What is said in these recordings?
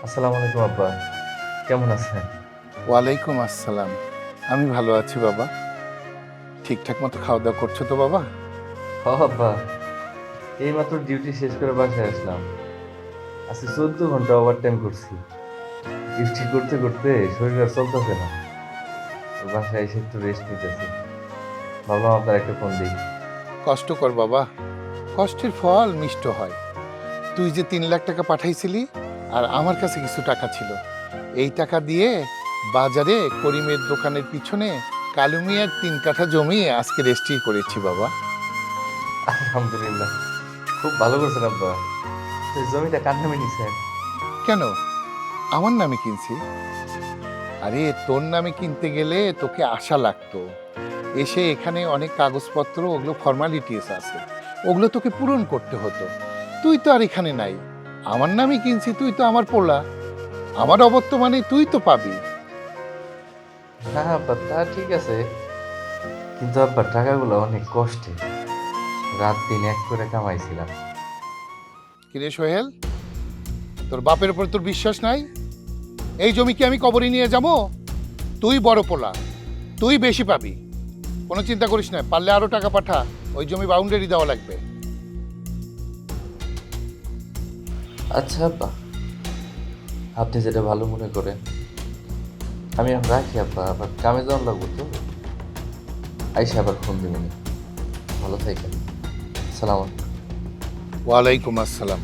আসসালামু আলাইকুম আব্বা, কেমন আছেন? ওয়ালাইকুম আসসালাম। আমি ভালো আছি বাবা। ঠিকঠাক মতো খাওয়া দাওয়া করছো তো বাবা? আব্বা, এইমাত্র ডিউটি শেষ করে বাসায় আসলাম। আজকে 14 ঘন্টা ওভার টাইম করছি। ডিউটি করতে করতে শরীর আর চলতেছে না। তো বাসায় এসে একটু রেস্ট নিতেছি। ভাবলাম আপনার একটা ফোন দিই। কষ্ট কর বাবা, কষ্টের ফল মিষ্ট হয়। তুই যে 3 লাখ টাকা পাঠাইছিলি আর আমার কাছে কিছু টাকা ছিল, এই টাকা দিয়ে বাজারে করিমের দোকানের পিছনে কালু মিয়ার 3 কাঠা জমি আজকে রেজিস্ট্রি করেছি বাবা। আলহামদুলিল্লাহ, খুব ভালো করছেন আব্বা। তো এই জমিটা কার নামে নিছেন? কেন, আমার নামে কিনছি? আরে তোর নামে কিনতে গেলে তোকে আশা লাগতো, এসে এখানে অনেক কাগজপত্র, ওগুলো ফর্মালিটিস আছে, ওগুলো তোকে পূরণ করতে হতো। তুই তো আর এখানে নাই, আমার নামই কিনছি, তুই তো আমার পোলা, আমার অবর্তমানে তুই তো পাবি। হ্যাঁ আব্বা, তা ঠিক আছে, কিন্তু আব্বা টাকাগুলো অনেক কষ্টে রাত দিন এক করে কামাইছিলাম। কিরে সোহেল, তোর বাপের উপর তোর বিশ্বাস নাই? এই জমি কি আমি কবরে নিয়ে যাবো? তুই বড় পোলা, তুই বেশি পাবি, কোনো চিন্তা করিস না। পারলে আরো টাকা পাঠা, ওই জমি বাউন্ডারি দেওয়া লাগবে। আচ্ছা আব্বা, আপনি যেটা ভালো মনে করেন। আমি এখন রাখি আব্বা, আবার কামে যাওয়ার লাগবো তো। আইসা আবার ফোন দিবেন। ভালো থাকেন। সালাম আলাইকুম। ওয়ালাইকুম আসসালাম।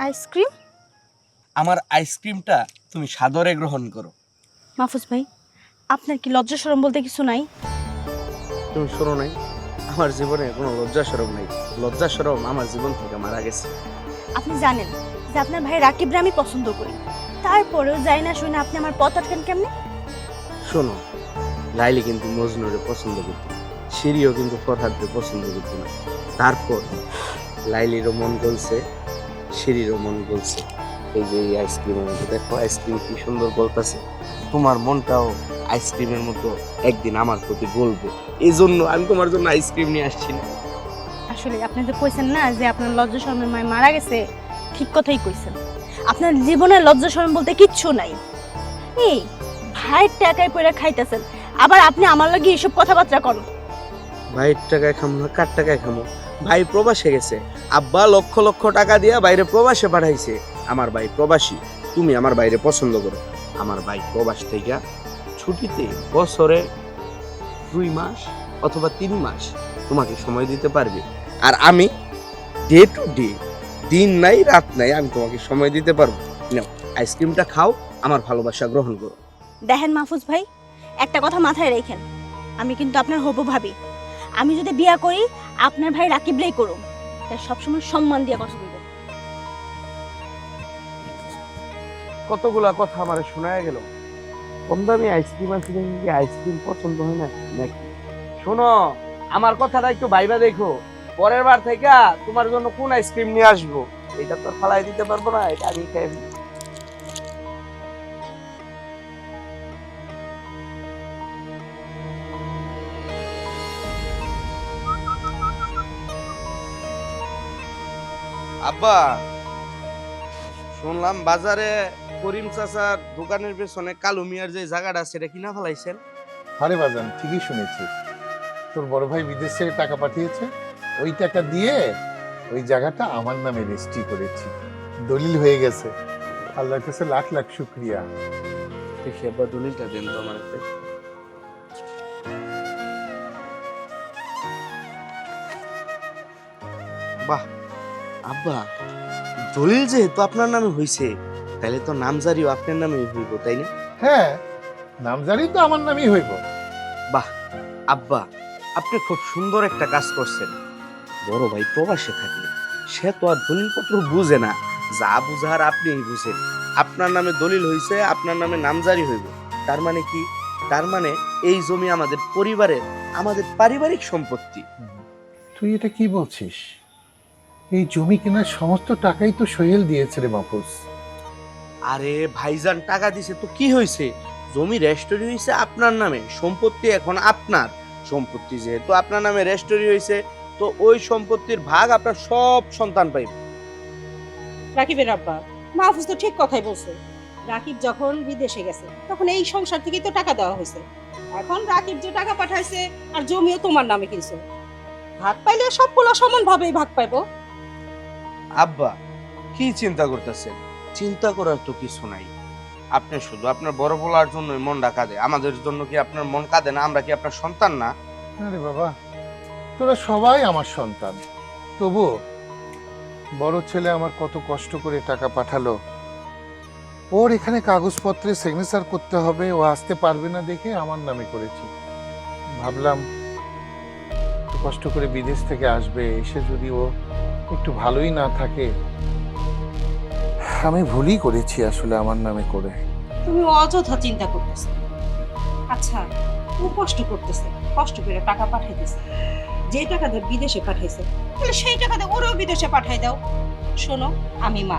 আইসক্রিম? আমার আইসক্রিমটা তুমি সাদরে গ্রহণ করো। মাহফুজ ভাই, আপনার কি লজ্জা শরম বলতে কিছু নাই? তুমি শোনো নাই, আমার জীবনে কোনো লজ্জা শরম নেই। লজ্জা শরম আমার জীবন থেকে মারা গেছে। আপনি জানেন যে আপনার ভাই রাকিবরে আমি পছন্দ করি, তারপরেও যাই না শুনে আপনি আমার পথ আটকেন কেমনে? শোনো, লাইলি কিন্তু মজনুরে পছন্দ করত, সিঁড়িও কিন্তু ফরহাদকে পছন্দ করত না। তারপর লাইলিরও মন গলছে, সিঁড়িরও মন গলছে। এই যে এই আইসক্রিমের মতো দেখো, আইসক্রিম কি সুন্দর গলতাছে। তোমার মনটাও আইসক্রিমের মতো একদিন আমার প্রতি গলবে। এই জন্য আমি তোমার জন্য আইসক্রিম নিয়ে আসছি না। আসলে আপনি যে কইছেন না যে আপনার লজ্জা শরমের মায় মারা গেছে, ঠিক কথাই কইছেন। আপনার জীবনে লজ্জা শরম বলতে কিচ্ছু নাই। এই ভাইয়ের টাকায় পয়রা খাইতেছেন, আবার আপনি আমার লাগি এসব কথাবার্তা করেন। ভাইয়ের টাকায় খামো না, কার টাকায় খামো? ভাই প্রবাসে গেছে, আব্বা লক্ষ লক্ষ টাকা দিয়া বাইরে প্রবাসে পাঠাইছে। আমার ভাই প্রবাসী, তুমি আমার বাইরে পছন্দ করো। আমার ভাই প্রবাস থেকে ছুটিতে বছরে 2 মাস অথবা 3 মাস তোমাকে সময় দিতে পারবে। আর আমি ডে টু ডে, দিন নাই রাত নাই, আমি তোমাকে সময় দিতে পারবো। নাও, আইসক্রিমটা খাও, আমার ভালোবাসা গ্রহণ করো। দেখেন মাহফুজ ভাই, একটা কথা মাথায় রাখেন, আমি কিন্তু আপনার হবু ভাবি। আমি যদি বিয়া করি, আপনার ভাই রাকিবরেই করুম, তাই সবসময় সম্মান দিয়ে কথা বলবেন। কতগুলা কথা আমার শোনায় গেল। কম দামি আইসক্রিম আছে কি আইসক্রিম পছন্দ হয় না নাকি? শোনো, আমার কথাটা একটু ভাইবা দেখো। পরের বার থেকে তোমার জন্য কোন আইসক্রিম নিয়ে আসবো এটা তো আর ফালাই দিতে পারবো না, এটা আগে খেয়ে ফেলি। আব্বা, শুনলাম বাজারে করিম চাচার দোকানের পেছনে কালু মিয়ার যে জায়গাটা আছে এটা কিনা ফেলাইছেন। আরে বাজান, ঠিকই শুনেছিস, তোর বড় ভাই বিদেশ থেকে টাকা পাঠিয়েছে, ওই টাকা দিয়ে ওই জায়গাটা আমার নামে রেজিস্ট্রি করেছি, দলিল হয়ে গেছে। আল্লাহর কাছে লাখ লাখ শুক্রিয়া। দেখি আব্বা দলিলটা দেন তো আমার হাতে। বাহ আব্বা, দলিল যেহেতু আপনার নামে হইছে তাহলে তো নামজারিও আপনার নামে হইব, তাই না? হ্যাঁ, নামজারি তো আমার নামই হইব। বাহ আব্বা, আপনি খুব সুন্দর একটা কাজ করছেন। বড় ভাই প্রবাসে থাকলে সে তো আর দলিলপত্র বুঝে না, যা বুঝার আপনিই বুঝেন। আপনার নামে দলিল হইছে, আপনার নামে নামজারি হইব, তার মানে কি? তার মানে এই জমি আমাদের পরিবারের, আমাদের পারিবারিক সম্পত্তি। তুই এটা কি বলছিস? এই জমি কেনার সমস্ত টাকাই তো সোহেল দিয়েছে রে মাহফুজ। আরে ভাইজান টাকা দিছে তো কি হয়েছে, জমি রেজিস্ট্রি হয়েছে আপনার নামে, সম্পত্তি এখন আপনার। সম্পত্তি যেহেতু আপনার নামে রেজিস্ট্রি হয়েছে, তো ওই সম্পত্তির ভাগ আপনার সব সন্তান পাইবে। রাকিবের আব্বা, মাহফুজ তো ঠিক কথাই বলছে। রাকিব যখন বিদেশে গেছে তখন এই সংসার থেকেই তো টাকা দেওয়া হয়েছে। এখন রাকিব যে টাকা পাঠাইছে আর জমিও তোমার নামে কিনছো, ভাগ পাইলে সবগুলো সমানভাবেই ভাগ পাইবো। আব্বা কি চিন্তা করতেছেন? চিন্তা করার তো কিছু নাই। আপনি শুধু আপনার বড় বলার জন্য মনটা কাঁদে, আমাদের জন্য কি আপনার মন কাঁদে না? আমরা কি আপনার সন্তান না? আরে বাবা, তোরা সবাই আমার সন্তান, তবু বড় ছেলে আমার কত কষ্ট করে টাকা পাঠালো, ওর এখানে কাগজপত্রে সিগনেচার করতে হবে, ও আসতে পারবে না দেখে আমার নামে করেছি। ভাবলাম একটু কষ্ট করে বিদেশ থেকে আসবে, এসে যদি ও একটু ভালোই না থাকে, আমি ভুলই করেছি আসলে আমার নামে করে। তুমি অযথা চিন্তা করতেছো। আচ্ছা, ও কষ্ট করতেছে, কষ্ট করে টাকা পাঠাইতেছে, যে টাকা দিয়ে বিদেশে পাঠাইছে তাহলে সেই টাকা দিয়ে ওরও বিদেশে পাঠাই দাও। শোনো, আমি মা,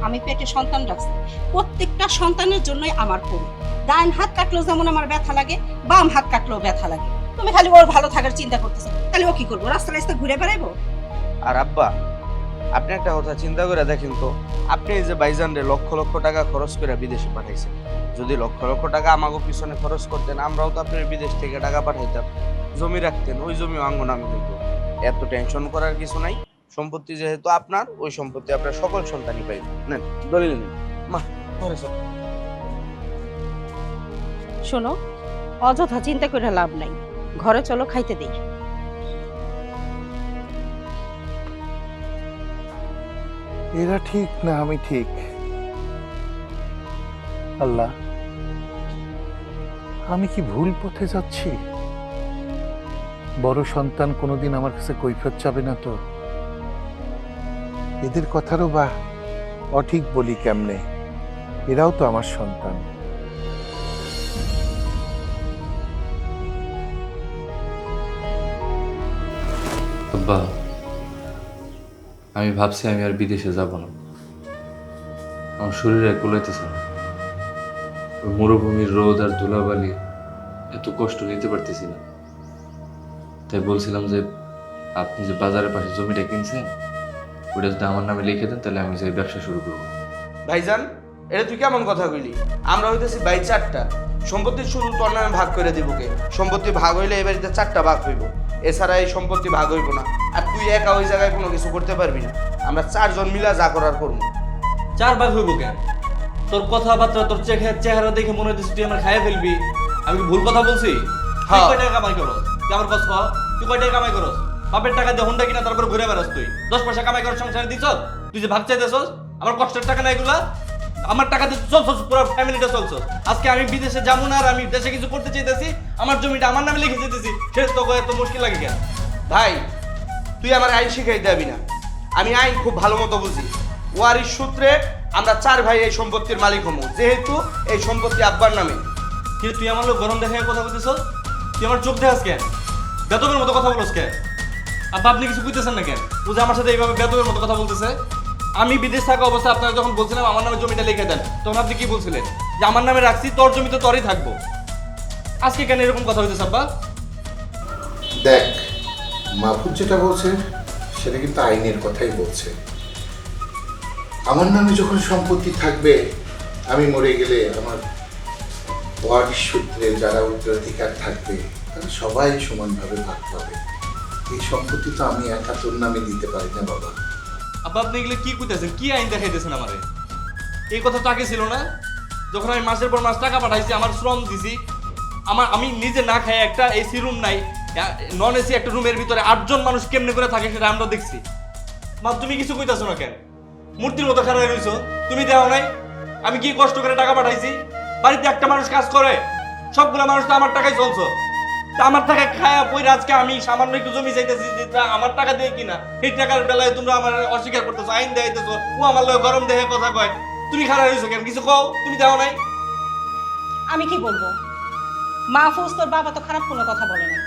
আমি পেটে সন্তান রাখছি, প্রত্যেকটা সন্তানের জন্যই আমার করি। ডান হাত কাটলেও যেমন আমার ব্যথা লাগে, বাম হাত কাটলেও ব্যথা লাগে। তুমি খালি ওর ভালো থাকার চিন্তা করতেছো, তাহলে ও কি করবো? রাস্তা রাস্তা ঘুরে বেড়াইবো? আর আব্বা, আপনি একটা কথা চিন্তা করে দেখেন তো, আপনি এই যে বাইজানরে লক্ষ লক্ষ টাকা খরচ করে বিদেশে পাঠাইছেন, যদি লক্ষ লক্ষ টাকা আমাকে পিছনে খরচ করতেন, আমরাও তো আপনার বিদেশ থেকে টাকা পাঠাইতাম, জমি রাখতেন, ওই জমি অঙ্গ নামে হইত। এত টেনশন করার কিছু নাই। সম্পত্তি যেহেতু আপনার, ওই সম্পত্তি আপনার সকল সন্তানই পাইবে। নেন দলিল নেন মা, ঘরে চল। শোনো, অযথা চিন্তা করে লাভ নাই, ঘরে চলো, খাইতে দেই। এরা ঠিক না আমি ঠিক? আল্লাহ, আমি কি ভুল পথে যাচ্ছি? বড় সন্তান কোনোদিন আমার কাছে কৈফিয়ত চাবে না তো? এদের কথারও বা অঠিক বলি কেমনে? এরাও তো আমার সন্তান। আব্বা, আমি ভাবছি আমি আর বিদেশে যাব না। আমার শরীরে কুলাইতেছে না। ওই মরুভূমির রোদ আর ধুলাবালি এত কষ্ট নিতে পারতেছি না। তাই বলছিলাম যে আপনি যে বাজারের পাশে জমিটা কিনছেন, ওটা যদি আমার নামে লিখে দেন তাহলে আমি যে ব্যবসা শুরু করবো। ভাইজান, এটা তুই কেমন কথা কইলি? আমরা হইতেছি ভাই চারটা, সম্পত্তি শুধু তোর নামে ভাগ করে দিব কে? সম্পত্তি ভাগ হইলে এই বাড়িতে চারটা ভাগ হইব, এছাড়া এই সম্পত্তি ভাগ হইব না। আর তুই একা ওই জায়গায় কোনো কিছু করতে পারবি না, আমরা চারজন মিলা যা করার করবো। চার ভাগ হইব কেন? তোর কথাবার্তা, তোর চেহারা দেখে মনে হচ্ছে তুই আমার খাইয়ে ফেলবি। আমি কি ভুল কথা বলছি? তুই হ্যাঁ। কয় টাকা কামাই করস? তুই আমার কাছে কর, তুই কয় টাকা কামাই করস? বাপের টাকা দিয়ে হুন্ডা কিনা তারপর ঘুরে বেড়াস তুই। 10 পয়সা কামাই করে সংসারে দিছ? তুই যে ভাগ চাইতেছস, আমার কষ্টের টাকা না এগুলা? আমার টাকা দিয়ে চলছস, পুরো ফ্যামিলিটা চলছস। আজকে আমি বিদেশে যাবো না আর আমি দেশে কিছু করতে চাইতেছি, আমার জমিটা আমার নামে লিখে যেতেছি, সেটা তো এত মুশকিল লাগে কেন? ভাই, তুই আমার আইন শিখাইতে যাবি না, আমি আইন খুব ভালো মতো বুঝি। ওয়ারিশ সূত্রে আমরা চার ভাই এই সম্পত্তির মালিক হবো, যেহেতু এই সম্পত্তি আব্বার নামে। কিন্তু তুই আমার লোক গরম দেখায় কথা বলতেছস, তুই আমার চোখ দেখাস কেন? বেতবের মতো কথা বলছ কেন? আব্বা, আপনি কিছু বুঝতেছেন না কেন? ও যে আমার সাথে এইভাবে বেতবের মতো কথা বলতেছে। আমি বিদেশ থাকা অবস্থায় আপনারা যখন বলছিলাম আমার নামে জমিটা লিখে দেন, তখন আপনি কি বলছিলেন? যে আমার নামে রাখছি, তোর জমি তো তোরই থাকবো। আজকে কেন এরকম কথা হইতেছে আব্বা? দেখ, মাহফুজ যেটা বলছে সেটা কিন্তু আইনের কথাই বলছে। আমার নামে যখন সম্পত্তি থাকবে, আমি মরে গেলে আমার ওয়ারিশ সূত্রে যারা উত্তরাধিকার থাকবে তারা সবাই সমানভাবে ভাগ পাবে। এই সম্পত্তি তো আমি একা তোর নামে দিতে পারি না বাবা। আব্বা, আপনি এগুলো কি কইতেছেন? কি আইন দেখাইতেছেন আমারে? এই কথা তো আগে ছিল না। যখন আমি মাসের পর মাস টাকা পাঠাইছি, আমার শ্রম দিছি, আমি নিজে না খাই একটা এসি রুম নাই, নন এসি একটা রুমের ভিতরে 8 জন মানুষ কেমনে করে থাকে সেটা আমরা দেখছি। মা তুমি কিছু কইতাছো না কেন? মূর্তির মতো খারাপ রইছো, তুমি দেও নাই? আমি কি কষ্ট করে টাকা পাঠাইছি? বাড়িতে একটা মানুষ কাজ করে, সবগুলা মানুষ তো আমার টাকায় চলছো। তা আমার টাকা খায়া পইরা আজকে আমি সামান্য একটু জমি চাইতেছি, যেটা আমার টাকা দিয়ে কিনা, এই টাকার বেলায় তোমরা আমার অস্বীকার করতেছো, আইন দেখাইতেছো, ও আমার লগে গরম দেহে কথা কয়। তুমি খারাপ রইছো কেন? কিছু কও, তুমি দেও নাই? আমি কি বলবো? মাহফুজ তোর বাবা তো খারাপ কোনো কথা বলে নাই।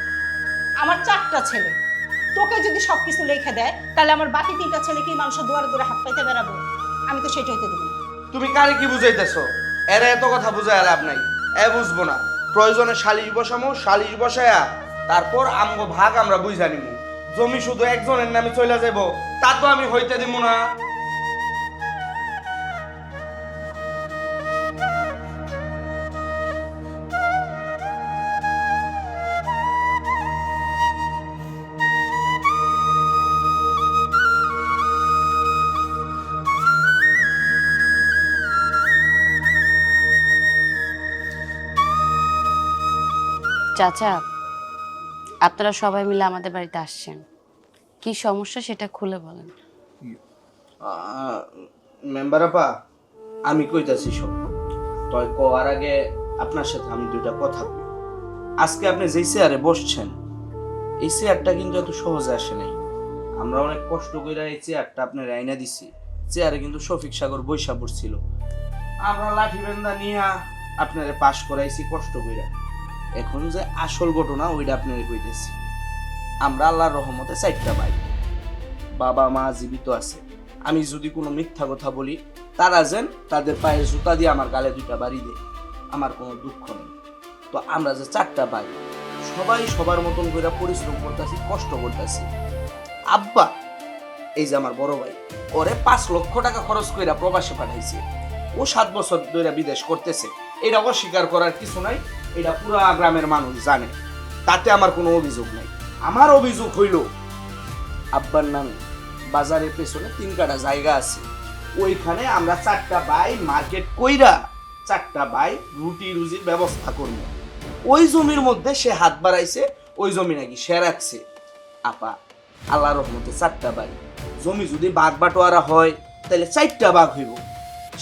আমার 4টা ছেলে, তোকে যদি সবকিছু লিখে দেয় তাহলে আমার বাকি 3টা ছেলে কি মানুষের দুয়ারে দুয়ারে হাত পাইতে বেড়াবো? আমি তো সেটা হইতে দেবো না। তুমি কারে কি বুঝাইতেছো? এরা এত কথা বুঝায় লাভ নাই, বুঝবো না। প্রয়োজনে সালিশ বসামো, সালিশ বসায়া তারপর আমগো ভাগ আমরা বুঝা নিমু। জমি শুধু একজনের নামে চলে যাবো তা তো আমি হইতে দিব না। চাচা, আপনারা সবাই মিলে আমাদের বাড়িতে আসছেন, কি সমস্যা সেটা খুলে বলেন। মেম্বার আপা, আমি কইতাছি সব, তয় কোয়ার আগে আপনার সাথে আমি 2টা কথা কই। আজকে আপনি যেই চেয়ারে বসছেন, এই চেয়ারটা কিন্তু এত সহজে আসে নাই। আমরা অনেক কষ্ট কইরা এই চেয়ারটা আপনার আইনা দিছি। চেয়ারে কিন্তু শফিক সাগর বৈশা পড়ছিল, আমরা লাঠি বেন্দা নিয়ে আপনারে পাশ করাইছি কষ্ট কইরা। এখন যে আসল ঘটনা ওইটা আপনারে কইতেছি। আমরা আল্লাহর রহমতে 4টা ভাই, বাবা মা জীবিত আছে। আমি যদি কোনো মিথ্যা কথা বলি, তারা যেন তাদের পায়ে জুতা দিয়ে আমার গালে 2টা বাড়ি দেয়, আমার কোনো দুঃখ নেই। তো আমরা যে 4টা ভাই, সবাই সবার মতন করে পরিশ্রম করতেছি, কষ্ট করতেছি। আব্বা, এই যে আমার বড় ভাই, ওরে 5 লক্ষ টাকা খরচ কইরা প্রবাসে পাঠাইছে। ও 7 বছর ধরে বিদেশ করতেছে, এটা অস্বীকার করার কিছু নাই, এটা পুরো গ্রামের মানুষ জানে, তাতে আমার কোনো অভিযোগ নাই। আমার অভিযোগ হইল আব্বার নামে বাজারের পেছনে 3 কাঠা জায়গা আছে, ওইখানে আমরা 4টা ভাই মার্কেট কইরা 4টা ভাই রুটি রুজির ব্যবস্থা করব। ওই জমির মধ্যে সে হাত বাড়াইছে, ওই জমি নাকি সে রাখছে। আপা, আল্লাহর রহমতে 4টা ভাই, জমি যদি ভাগ বাটোয়ারা হয় তাহলে 4টা ভাগ হইব।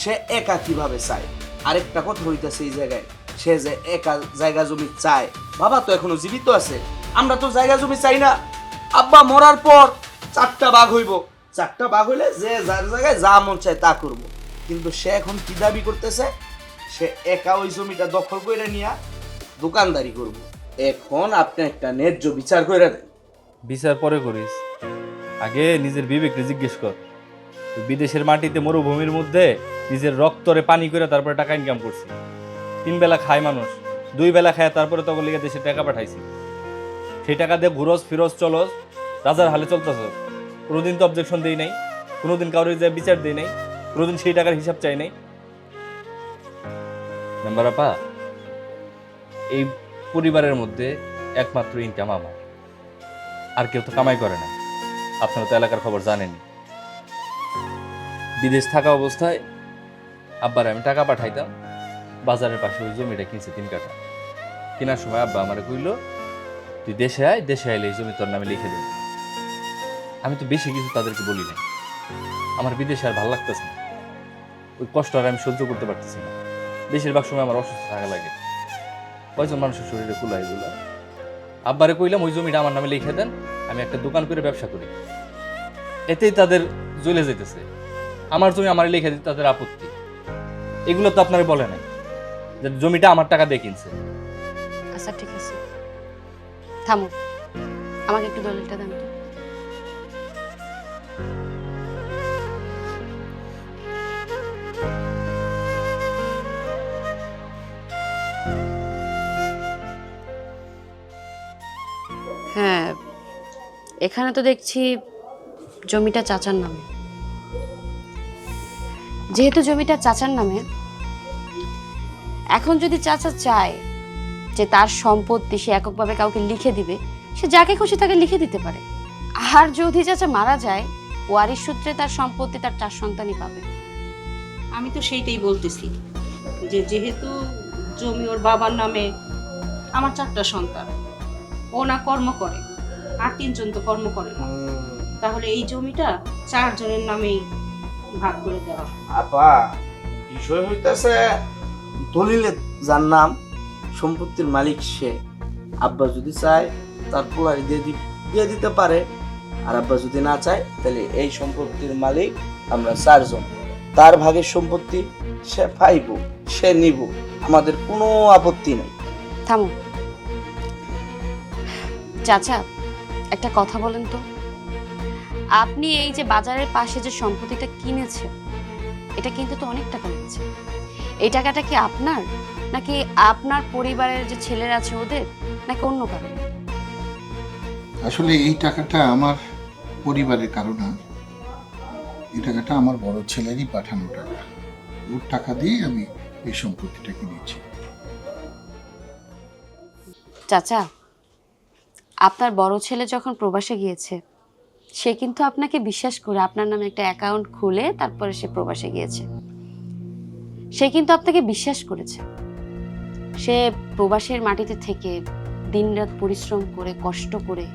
সে একা কিভাবে চায়? আরেকটা কথা হইতেছে এই জায়গায়, সে যে একা জায়গা জমি চায়, বাবা তো এখনো জীবিত আছে, আমরা তো জায়গা জমি চাই না। আব্বা মরার পর 4টা ভাগ হইব, 4টা ভাগ হইলে যে যার জায়গায় যা মন চায় তা করব। কিন্তু সে এখন কি দাবি করতেছে? সে একা ওই জমিটা দখল করে নিয়ে দোকানদারি করব। এখন আপনি একটা ন্যায্য বিচার করে দেন। বিচার পরে করিস, আগে নিজের বিবেককে জিজ্ঞেস কর। তুই বিদেশের মাটিতে মরুভূমির মধ্যে নিজের রক্তরে পানি করে তারপরে টাকা ইনকাম করছি। 3 বেলা খায় মানুষ, 2 বেলা খায়, তারপরে তখন লিগে দেশে টাকা পাঠাইছি। সেই টাকা দিয়ে ঘুরস ফিরস চলস, রাজার হালে চলতেছ। কোনোদিন তো অবজেকশন দেই নাই, কোনোদিন কারোর যে বিচার দেই নাই, কোনোদিন সেই টাকার হিসাব চাই নাই। মেম্বার আপা, এই পরিবারের মধ্যে একমাত্র ইনকাম আমার, আর কেউ তো কামাই করে না। আপনারা তো এলাকার খবর জানেনই। বিদেশ থাকা অবস্থায় আব্বার আমি টাকা পাঠাইতাম, বাজারের পাশে ওই জমিটা কিনছে 3 কাঠা। কেনার সময় আব্বা আমারে কইল, তুই দেশে আয়, দেশে আইলে এই জমি তোর নামে লিখে দেব। আমি তো বেশি কিছু তাদেরকে বলি নাই, আমার বিদেশে আর ভালো লাগতেছে না, ওই কষ্ট আর আমি সহ্য করতে পারতেছি না। বেশিরভাগ সময় আমার অসুস্থ থাকা লাগে, কয়জন মানুষের শরীরে কুলা এগুলা। আব্বারে কইলাম ওই জমিটা আমার নামে লিখে দেন, আমি একটা দোকান করে ব্যবসা করি। এতেই তাদের জ্বলে যেতেছে, আমার জমি আমার লিখে দিতে তাদের আপত্তি। এগুলো তো আপনারা বলে নাই যে জমিটা আমার টাকা দিয়ে কিনছে। আচ্ছা ঠিক আছে, থামো, আমাকে একটু দলিলটা দেন তো। হ্যাঁ, এখানে তো দেখছি জমিটা চাচার নামে। যেহেতু জমিটা চাচার নামে, এখন যদি চাচা চায় যে তার সম্পত্তি সে এককভাবে কাউকে লিখে দিবে, সে যাকে খুশি তাকে লিখে দিতে পারে। আর যদি চাচা মারা যায়, ওয়ারিশ সূত্রে তার সম্পত্তি তার 4 সন্তানই পাবে। আমি তো সেইটাই বলতেছি যে যেহেতু জমি ওর বাবার নামে, আমার 4টা সন্তান, ও না কর্ম করে, আর 3জন তো কর্ম করে না, তাহলে এই জমিটা 4 জনের নামেই ভাগ করে দেওয়া। আপা বিষয় হইতাছে দলিলে যার নাম সম্পত্তির মালিক সে, আব্বা যদি চায় তার পোলারে দিয়ে দিতে পারে, আর আব্বা যদি না চায় তাহলে এই সম্পত্তির মালিক আমরা 4 জন, তার ভাগের সম্পত্তি সে পাইব, সে নিব, আমাদের কোনো আপত্তি নেই। থামো চাচা, একটা কথা বলেন তো, আপনি এই যে বাজারের পাশে যে সম্পত্তিটা কিনেছে, এটা কিন্তু তো অনেক টাকা লেগেছে। এই টাকাটা কি আপনার, নাকি আপনার পরিবারের যে ছেলেরা আছে ওদের, নাকি অন্য কারো? আসলে এই টাকাটা আমার পরিবারের কারণ না, এই টাকাটা আমার বড় ছেলেরই পাঠানো টাকা। ওর টাকা দিয়ে আমি এই সম্পত্তিটা কিনেছি। চাচা, আপনার বড় ছেলে যখন প্রবাসে গিয়েছে, সে কিন্তু আপনাকে বিশ্বাস করে আপনার নামে একটা অ্যাকাউন্ট খুলে তারপরে সে প্রবাসে গিয়েছে। সে কিন্তু আপনাকে বিশ্বাস করেছে। সে প্রবাসের মাটিতে থেকে দিনরাত পরিশ্রম করে, কষ্ট করে,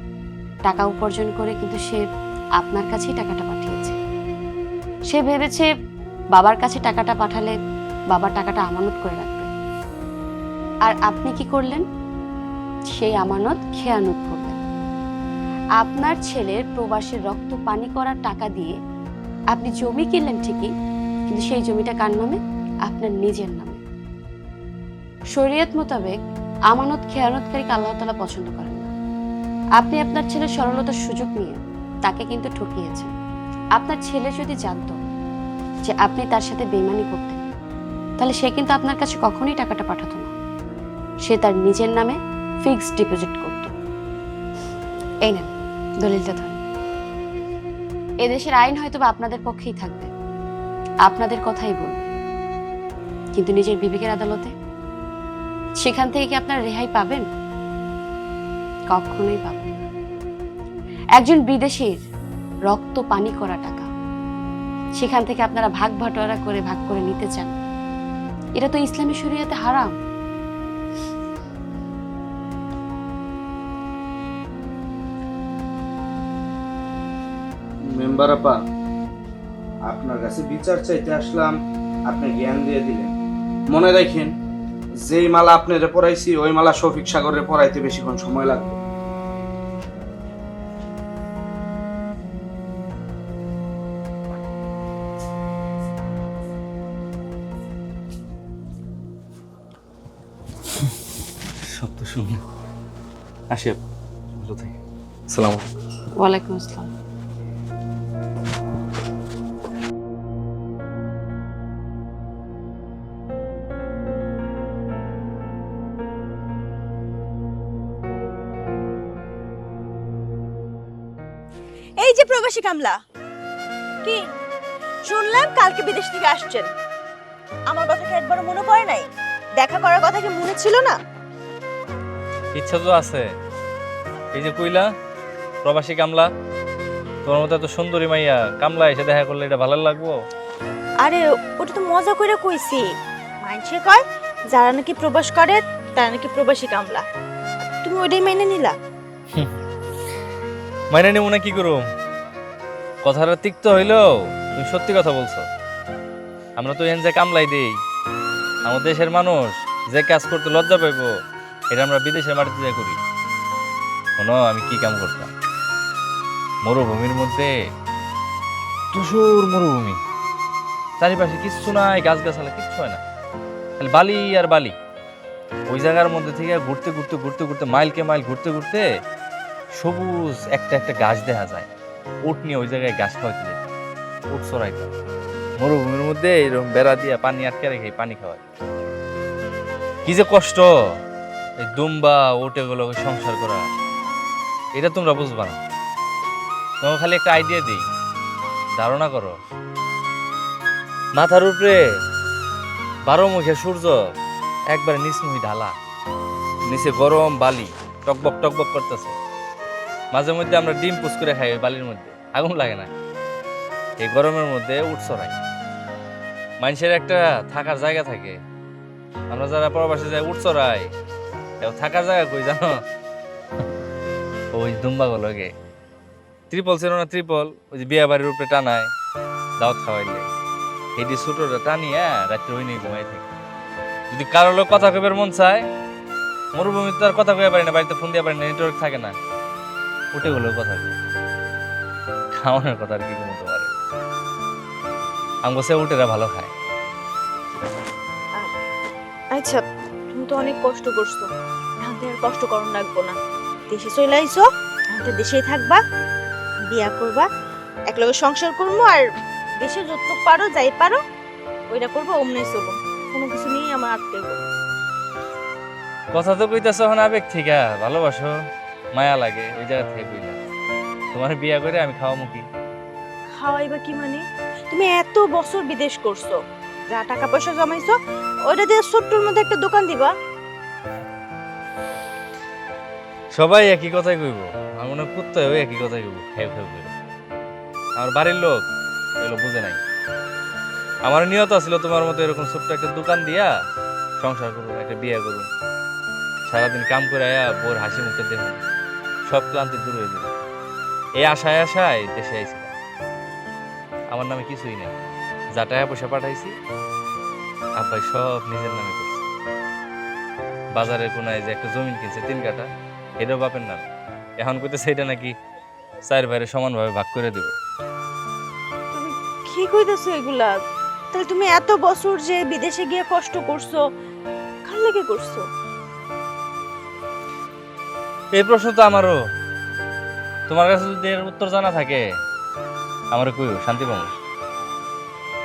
টাকা উপার্জন করে কিন্তু সে আপনার কাছেই টাকাটা পাঠিয়েছে। সে ভেবেছে বাবার কাছে টাকাটা পাঠালে বাবা টাকাটা আমানত করে রাখবে। আর আপনি কি করলেন? সেই আমানত খেয়ানত করলেন। আপনার ছেলের প্রবাসের রক্ত পানি করার টাকা দিয়ে আপনি জমি কিনলেন ঠিকই, কিন্তু সেই জমিটা কার নামে? আপনার নিজের নামে। শরীয়ত মোতাবেক আমানত খেয়ানতকারীকে আল্লাহ তাআলা পছন্দ করেন না। আপনি আপনার ছেলের সরলতার সুযোগ নিয়ে তাকে কিন্তু ঠকিয়েছেন। আপনার ছেলে যদি জানতো যে আপনি তার সাথে বেইমানি করতেন, তাহলে সে কিন্তু আপনার কাছে কখনোই টাকাটা পাঠাতো না। সে তার নিজের নামে ফিক্সড ডিপোজিট করত। এই নেন দলিলটা ধরেন। এদেশের আইন হয়তো বা আপনাদের পক্ষেই থাকবে, আপনাদের কথাই বলবে, কিন্তু নিজের বিবেকের আদালতে সেখান থেকে কি আপনারা রেহাই পাবেন? কখনোই পাবেন না। একজন বিদেশির রক্ত পানি করা টাকা সেখান থেকে আপনারা ভাগ বাটোয়ারা করে ভাগ করে নিতে চান, এটা তো ইসলামী শরীয়তে হারাম। মেম্বার আপা, আপনার কাছে বিচার চাইতে আসলাম, আপনি জ্ঞান দিয়ে দিলেন। মনে রাখেন, যেই মালা আপনারে পড়াইছি ওই মালা শফিক সাগরে পড়াইতে বেশিক্ষণ সময় লাগবে। সব তো শুনি। আসি, ভালো থাকি। সালাম। ওয়ালাইকুম আসসালাম। এই যে প্রবাসী কামলা, কি শুনলাম কালকে বিদেশ থেকে আসছেন? আমার কথা কি একবার মনে পড়ে নাই? দেখা করার কথা কি মনে ছিল না? ইচ্ছা তো আছে। এই যে কইলা প্রবাসী কামলা, তোমার মতো এত সুন্দরী মাইয়া কামলা এসে দেখা করলে এটা ভালো লাগবো? আরে ওটা তো মজা করে কইছি। মাইনছে কয় যারা নাকি প্রবাস করে তারা নাকি প্রবাসী কামলা। তুমি ওইটাই মেনে নিলা? মাইনে নেব না কি করুম? কথাটা তিক্ত হইলেও তুমি সত্যি কথা বলছো। আমরা তো এন যে কামলাই দেই, আমাদের দেশের মানুষ যে কাজ করতে লজ্জা পাইব, এটা আমরা বিদেশের মাটিতে যা করি। শোনো, আমি কি কাম করতাম, মরুভূমির মধ্যে, তুষুর মরুভূমি, চারিপাশে কিচ্ছু নাই, গাছগাছালা কিচ্ছু হয় না, খালি বালি আর বালি। ওই জায়গার মধ্যে থেকে ঘুরতে ঘুরতে ঘুরতে ঘুরতে মাইলকে মাইল ঘুরতে ঘুরতে সবুজ একটা একটা গাছ দেখা যায়। উট নিয়ে ওই জায়গায় গাছ খাওয়াতে যেত, উট চড়াইতাম। মরুভূমির মধ্যে এরকম বেড়া দিয়া পানি আটকে রেখে পানি খাওয়াই। কি যে কষ্ট এই দুম্বা ওটে গুলো সংসার করা, এটা তোমরা বুঝবা না। তোমাকে খালি একটা আইডিয়া দিই, ধারণা করো। মাথার উপরে 12 মুখে সূর্য একবারে নিচমুখী ঢালা, নিচে গরম বালি টকবক টকবক করতেছে। মাঝে মধ্যে আমরা ডিম পুষ করে খাই ওই বালির মধ্যে, আগুন লাগে না। এই গরমের মধ্যে উট চড়াই, মানুষের একটা থাকার জায়গা থাকে। আমরা যারা প্রবাসে যাই উঠচড়াই, থাকার জায়গা কই জানো? ওই দুম্বাগুলোকে ত্রিপল ছিল না, ত্রিপল ওই যে বিয়া বাড়ির উপরে টানায় দাওয়াত খাওয়াইলে, এটি ছোটটা টানিয়া রাত্রে ওই নিয়ে ঘুমাই থাকে। যদি কারো লোক কথা কইবার মন চায়, মরুভূমিতে তো আর কথা কইয়া পারি না, বাড়িতে ফোন দিয়া পারি না, নেটওয়ার্ক থাকে না, উঠে গেলেও কথা কই। খাওয়ানোর কথা আর কি কোনো তোমার আমগো সে উঠেরা ভালো খায়। আচ্ছা, তুমি তো অনেক কষ্ট করছো, এখন তো আর কষ্ট করন লাগবো না। দেশে চলে আইছো, এখন তো দেশেই থাকবা, বিয়া করবা, একলগে সংসার করবো, আর দেশে যতটুকু পারো যাই পারো ওইটা করবো, অমনি চলো, কোনো কিছু নিয়ে আমার আটকে গো। কথা তো কইতাছ এখন আবেগ থেকে, ভালোবাসো, মায়া লাগে, ওই জায়গা থেকে কইলা। তোমার বিয়া করে আমি খাওয়ামু কি? খাওয়াইবা কি মানে? তুমি এত বছর বিদেশ করছো, যা টাকা পয়সা জমাইছো ওইটা দিয়ে ছোট্টর মধ্যে একটা দোকান দিবা। সবাই একই কথাই কইব, আমার মনে হয় কুত্তাও একই কথাই কইব, খেয়ে খেয়ে কইব। আমার বাড়ির লোক এগুলো বুঝে নাই। আমার নিয়ত ছিল তোমার মতো এরকম ছোট্ট একটা দোকান দিয়া সংসার করুন, একটা বিয়ে করুন, সারাদিন কাম করে আয়া বোর হাসি মুখে দেখুন, সব ক্লান্তি দূর হয়ে যাবে। এই আশায় আশায় দেশে আইছিলাম। আমার নামে কিছুই নেই, যা টাকা পয়সা পাঠাইছি আব্বাই সব নিজের নামে করছে। বাজারের কোনায় যে একটা জমিন কিনছে 3 কাঠা, এটাও বাপের নামে। এখন কইতেছে এটা নাকি 4 ভাইরে সমানভাবে ভাগ করে দেব। তুমি কি কইতাছো এগুলা? তাহলে তুমি এত বছর যে বিদেশে গিয়ে কষ্ট করছো, কার লাগে করছো? এই প্রশ্ন তো আমারও। তোমার কাছে যদি এর উত্তর জানা থাকে আমারও কইও, শান্তি পাবো।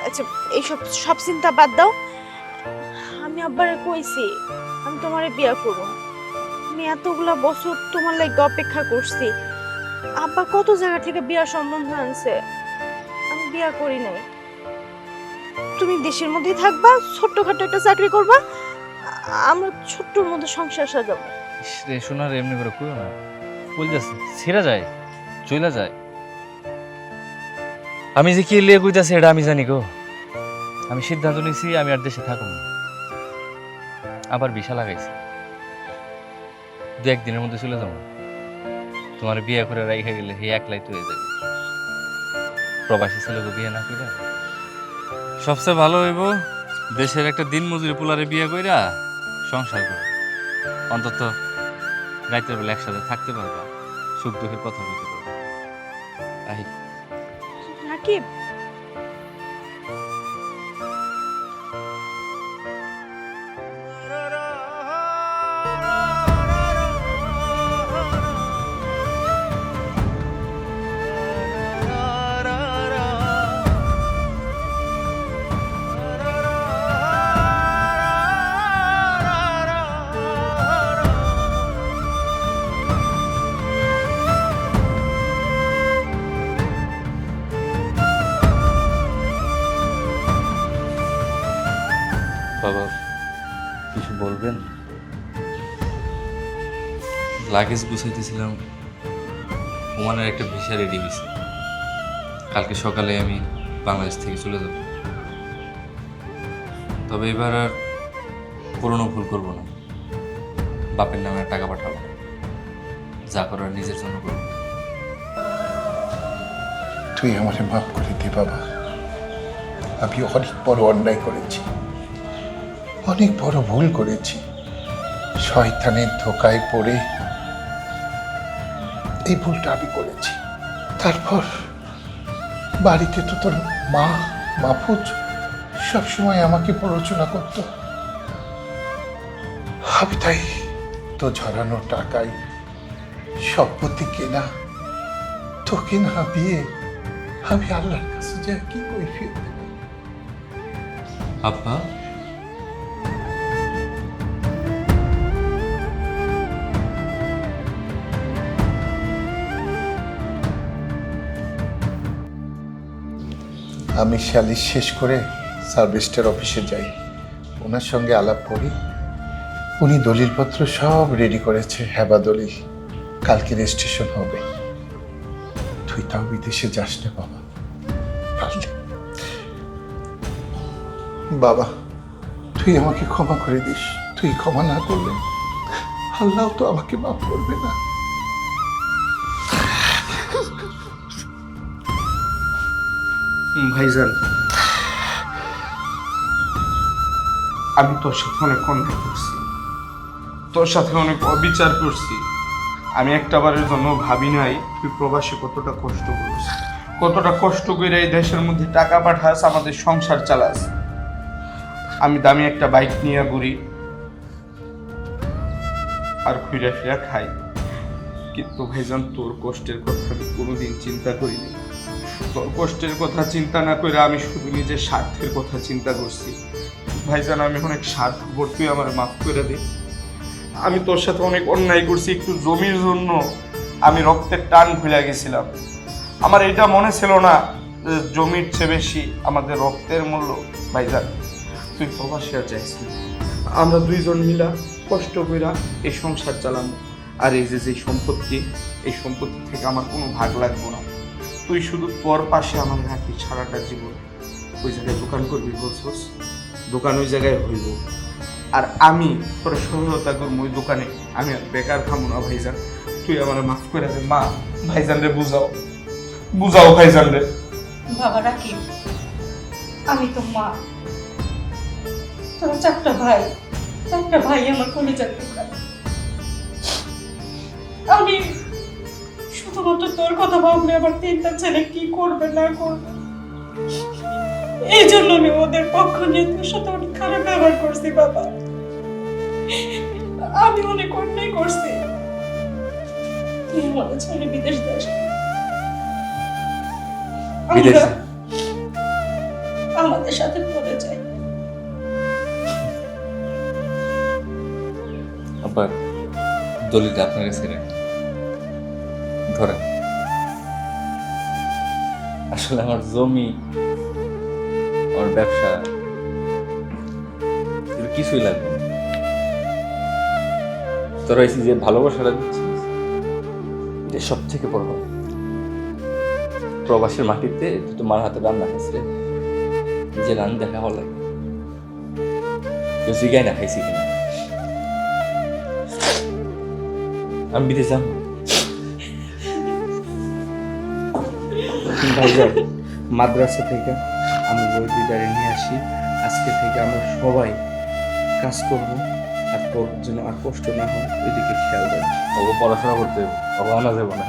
আচ্ছা, এইসব সব চিন্তা বাদ দাও। আমি আব্বারে কইছি আমি তোমারে বিয়া করব। আমি এতগুলা বছর তোমার লাগি অপেক্ষা করছি। আব্বা কত জায়গা থেকে বিয়ার সম্বন্ধ আনছে, আমি বিয়া করি নাই। তুমি দেশের মধ্যেই থাকবা, ছোট্টখাটো একটা চাকরি করবা, আমরা ছোট্টর মধ্যে সংসার সাজাবো। রে শোনার এমনি করে কইও না, কই যাচ্ছে ছেড়ে যায়, চলে যায়। আমি যে কি লিয়ে কইতাছি এটা আমি জানি গো। আমি সিদ্ধান্ত নিছি আমি আর দেশে থাকব না। আবার ভিসা লাগাইছি, 2-1 দিনের মধ্যে চলে যাবো। তোমার বিয়ে করে রাইখা গেলে হে একলাই তো হয়ে যাবে। প্রবাসী ছেলেকে বিয়ে না করে সবচেয়ে ভালো হইব দেশের একটা দিন মজুরি পোলারে বিয়ে কইরা সংসার করা। অন্তত রাতের বেলা একসাথে থাকতে পারবা, সুখ দুঃখের কথা বলতে পারবা। আহি রাকিব, বাবা কিছু বলবেন? লাগেজ গুছাইতেছিলাম, ওমানের একটা ভিসা রেডি হয়েছে, কালকে সকালে আমি বাংলাদেশ থেকে চলে যাব। তবে এবার আর পুরনো ভুল করবো না, বাপের নামে আর টাকা পাঠাবো না, যা করার নিজের জন্য করবো। তুই আমাকে মাফ করে দে বাবা। আমি অনেক বড় অন্যায় করেছি, অনেক বড় ভুল করেছি। শয়তানের ধোকায় পড়ে এই ভুলটা আমি করেছি। তারপর বাড়িতে তো তোর মা মাহফুজ সবসময় আমাকে প্ররোচনা করত। আমি তাই তো ঝরানো টাকায় সম্পত্তি কেনা, তোকে না দিয়ে আমি আল্লাহর কাছে যা কি কই ফিরতে। আব্বা আমি সালিশ শেষ করে সার্ভিসটার অফিসে যাই, ওনার সঙ্গে আলাপ করি। উনি দলিলপত্র সব রেডি করেছে, হেবা দলিল, কালকে রেজিস্ট্রেশন হবে। তুই তাও বিদেশে যাস না বাবা, পারলে বাবা, তুই আমাকে ক্ষমা করে দিস। তুই ক্ষমা না করলে আল্লাহ তো আমাকে মাফ করবে না। ভাইজান, আমি তোর সাথে অনেক অন্যায় করছি, তোর সাথে অনেক অবিচার করছি। আমি একটাবারের জন্য ভাবি নাই তুই প্রবাসে কতটা কষ্ট করিস, কতটা কষ্ট করে এই দেশের মধ্যে টাকা পাঠাস, আমাদের সংসার চালাস। আমি দামি একটা বাইক নিয়ে ঘুরি আর ঘুরে ফিরে খাই, কিন্তু ভাইজান তোর কষ্টের কথা আমি কোনোদিন চিন্তা করিনি। তোর কষ্টের কথা চিন্তা না করে আমি শুধু নিজের স্বার্থের কথা চিন্তা করছি। ভাইজান, আমি অনেক স্বার্থপর, তুই আমার মাফ করে দে। আমি তোর সাথে অনেক অন্যায় করছি, একটু জমির জন্য আমি রক্তের টান ভুলে গেছিলাম। আমার এটা মনে ছিল না যে জমির চেয়ে বেশি আমাদের রক্তের মূল্য। ভাইজান, তুই প্রবাসী আর যাইস না, আমরা দুইজন মিলা কষ্ট কইরা এই সংসার চালাবো। আর এই যে সম্পত্তি, এই সম্পত্তি থেকে আমার কোনো ভাগ লাগবে না। তুই শুধু তোর পাশে আমার রাখবি সারাটা জীবন। ওই জায়গায় দোকান করবি বলছস, দোকান ওই জায়গায় হইব। আর আমি তোর সহায়তা করবো ওই দোকানে, আমি আর বেকার খামো না। ভাইজান, তুই আমার মাফ করে দে। মা, ভাইজান রে বুঝাও, বুঝাও ভাইজান রে। বাবা রাকিব, আমি তো মা, তোরা চারটা ভাই আমার কলিজার টুকরা। আমি শুধুমাত্র তোর কথা ভাবলে আমার তিনটা ছেলে কি করবে না করবে, এই জন্য আমি ওদের পক্ষ নিয়ে তোর সাথে অনেক খারাপ ব্যবহার করছি। বাবা, আমি অনেক অন্যায় করছি। তুই আমাদের ছেলে বিদেশ যাস, বিদেশে? আমাদের সাথে পড়ে যাই। আবার দলিলটা আপনার কাছে ধরেন। আসলে আমার জমি, আমার ব্যবসা কিছুই লাগবে না। তোরা এসে যে ভালোবাসাটা দিচ্ছিস, এটা সব থেকে বড়। প্রবাসের মাটিতে তুই তো মার হাতে রান্না খাইস রে, যে রান্না দেখা ভালো লাগে। কেউ জিগাই না খাইছি কিনা। আমি বিদেশ যাবো ভাইজান, মাদ্রাসা থেকে আমি বই দুইটারে নিয়ে আসি। আজকে থেকে আমরা সবাই কাজ করব, আর তোর জন্য আর কষ্ট না হয় ওইদিকে খেয়াল রাখবি। ও পড়াশোনা করতে হবে, ও আনা যাবো না।